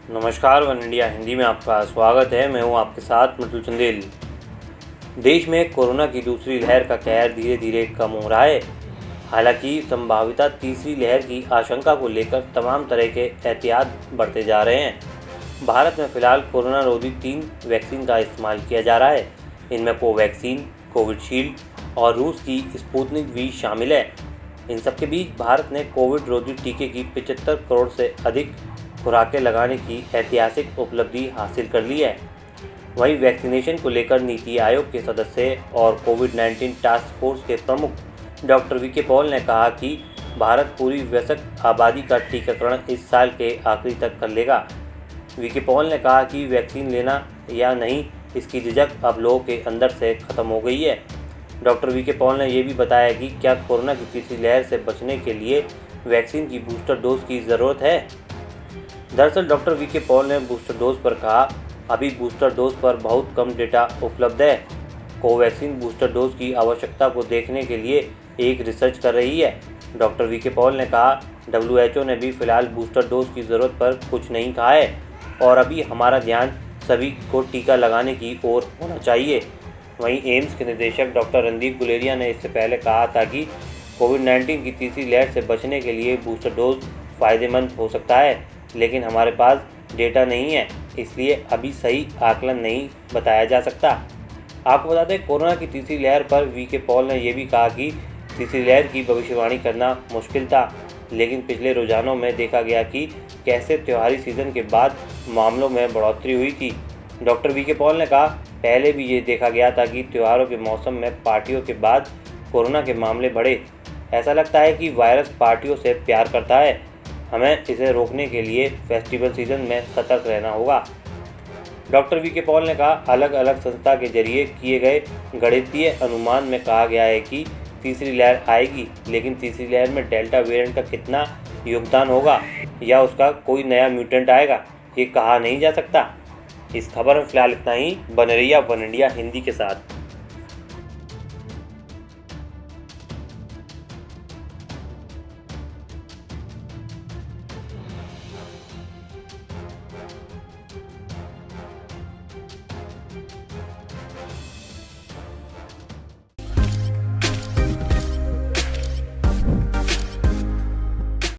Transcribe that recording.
नमस्कार, one India Hindi में आपका स्वागत है। मैं हूं आपके साथ मृदुल चंदेल। देश में कोरोना की दूसरी लहर का कहर धीरे धीरे कम हो रहा है। हालांकि संभावित तीसरी लहर की आशंका को लेकर तमाम तरह के एहतियात बढ़ते जा रहे हैं। भारत में फिलहाल कोरोना रोधी 3 वैक्सीन का इस्तेमाल किया जा रहा है। इनमें कोवैक्सीन, कोविशील्ड और रूस की स्पुतनिक वी शामिल है। इन सबके बीच भारत ने कोविड रोधी टीके की 75 करोड़ से अधिक खुराकें लगाने की ऐतिहासिक उपलब्धि हासिल कर ली है। वहीं वैक्सीनेशन को लेकर नीति आयोग के सदस्य और कोविड-19 टास्क फोर्स के प्रमुख डॉक्टर वी के पॉल ने कहा कि भारत पूरी वयस्क आबादी का टीकाकरण इस साल के आखिरी तक कर लेगा। वी के पॉल ने कहा कि वैक्सीन लेना या नहीं, इसकी झिझक अब लोगों के अंदर से खत्म हो गई है। डॉक्टर वी के पॉल ने यह भी बताया कि क्या कोरोना की तीसरी लहर से बचने के लिए वैक्सीन की बूस्टर डोज की ज़रूरत है। दरअसल डॉक्टर वी के पॉल ने बूस्टर डोज पर कहा, अभी बूस्टर डोज पर बहुत कम डेटा उपलब्ध है। कोवैक्सीन बूस्टर डोज की आवश्यकता को देखने के लिए एक रिसर्च कर रही है। डॉक्टर वी के पॉल ने कहा, WHO ने भी फिलहाल बूस्टर डोज की ज़रूरत पर कुछ नहीं कहा है और अभी हमारा ध्यान सभी को टीका लगाने की ओर होना चाहिए। वहीं एम्स के निदेशक डॉक्टर रणदीप गुलेरिया ने इससे पहले कहा था कि कोविड-19 की तीसरी लहर से बचने के लिए बूस्टर डोज फ़ायदेमंद हो सकता है, लेकिन हमारे पास डेटा नहीं है, इसलिए अभी सही आकलन नहीं बताया जा सकता। आपको बता दें, कोरोना की तीसरी लहर पर वी के पॉल ने यह भी कहा कि तीसरी लहर की भविष्यवाणी करना मुश्किल था, लेकिन पिछले रुझानों में देखा गया कि कैसे त्योहारी सीज़न के बाद मामलों में बढ़ोतरी हुई थी। डॉक्टर वी के पॉल ने कहा, पहले भी ये देखा गया था कि त्योहारों के मौसम में पार्टियों के बाद कोरोना के मामले बढ़े। ऐसा लगता है कि वायरस पार्टियों से प्यार करता है। हमें इसे रोकने के लिए फेस्टिवल सीजन में सतर्क रहना होगा। डॉक्टर वी के पॉल ने कहा, अलग अलग संस्था के जरिए किए गए गणितीय अनुमान में कहा गया है कि तीसरी लहर आएगी, लेकिन तीसरी लहर में डेल्टा वेरिएंट का कितना योगदान होगा या उसका कोई नया म्यूटेंट आएगा, ये कहा नहीं जा सकता। इस खबर में फिलहाल इतना ही। बने रहिए वन इंडिया हिंदी के साथ।